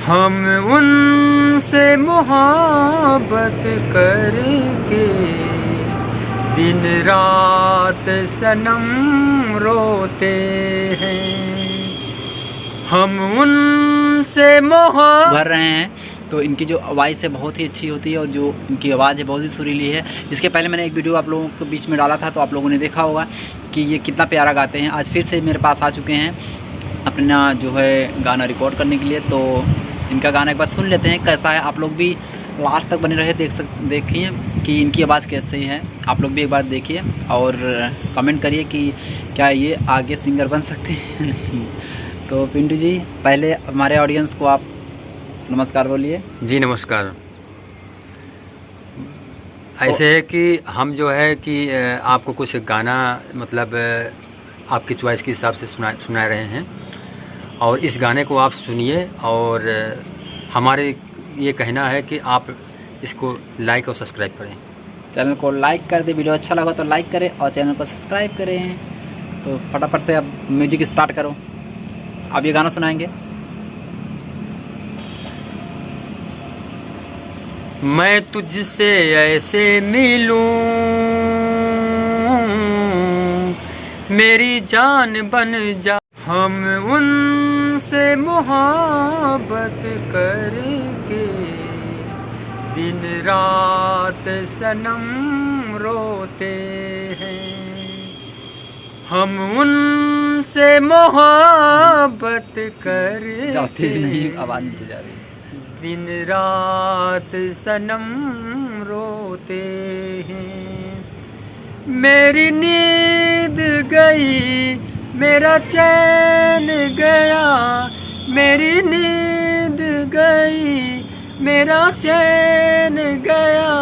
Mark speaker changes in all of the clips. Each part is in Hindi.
Speaker 1: हम उनसे मोहब्बत करके दिन रात सनम रोते हैं। हम उनसे मोहब्बत
Speaker 2: भर रहे हैं तो इनकी जो आवाज़ है बहुत ही अच्छी होती है और जो इनकी आवाज़ है बहुत ही सुरीली है। इसके पहले मैंने एक वीडियो आप लोगों के बीच में डाला था तो आप लोगों ने देखा होगा कि ये कितना प्यारा गाते हैं। आज फिर से मेरे पास आ चुके हैं अपना जो है गाना रिकॉर्ड करने के लिए, तो इनका गाना एक बार सुन लेते हैं कैसा है। आप लोग भी लास्ट तक बने रहे, देखिए कि इनकी आवाज़ कैसी है। आप लोग भी एक बार देखिए और कमेंट करिए कि क्या ये आगे सिंगर बन सकते हैं नहीं। तो पिंटू जी, पहले हमारे ऑडियंस को आप नमस्कार बोलिए।
Speaker 1: जी नमस्कार। ऐसे है कि हम जो है कि आपको कुछ गाना मतलब आपकी चॉइस के हिसाब से सुना रहे हैं और इस गाने को आप सुनिए और हमारे ये कहना है कि आप इसको लाइक और सब्सक्राइब करें।
Speaker 2: चैनल को लाइक कर दे, वीडियो अच्छा लगा तो लाइक करें और चैनल को सब्सक्राइब करें। तो फटाफट से अब म्यूजिक स्टार्ट करो। आप ये गाना सुनाएंगे।
Speaker 1: मैं तुझसे ऐसे मिलूं मेरी जान बन जा। हम उनसे मोहब्बत करके दिन रात सनम रोते हैं। हम उनसे मोहब्बत करके
Speaker 2: नहीं, आवाज़ नीचे जा रही है।
Speaker 1: दिन रात सनम रोते हैं। मेरी नींद गई, मेरा चैन गया, मेरी नींद गई, मेरा चैन गया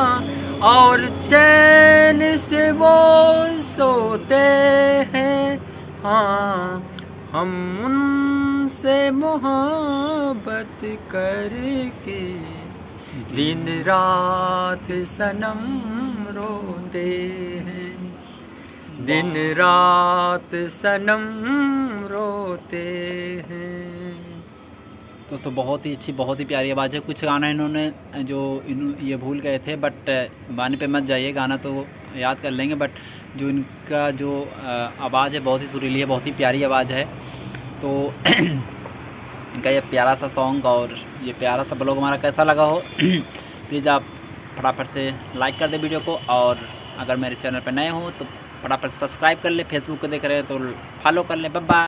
Speaker 1: और चैन से वो सोते हैं। हाँ, हम उनसे मोहब्बत करके दिन रात सनम रोते हैं। दिन रात सनम रोते हैं।
Speaker 2: दोस्तों बहुत ही अच्छी, बहुत ही प्यारी आवाज़ है। कुछ गाना इन्होंने जो ये भूल गए थे, बट गाने पे मत जाइए, गाना तो याद कर लेंगे, बट जो इनका जो आवाज़ है बहुत ही सुरीली है, बहुत ही प्यारी आवाज़ है। तो इनका ये प्यारा सा सॉन्ग और ये प्यारा सा ब्लॉग हमारा कैसा लगा हो प्लीज़ आप फटाफट से लाइक कर दें वीडियो को, और अगर मेरे चैनल पर नए हो तो फटाफट सब्सक्राइब कर ले। फेसबुक को देख रहे हैं तो फॉलो कर ले। Bye bye.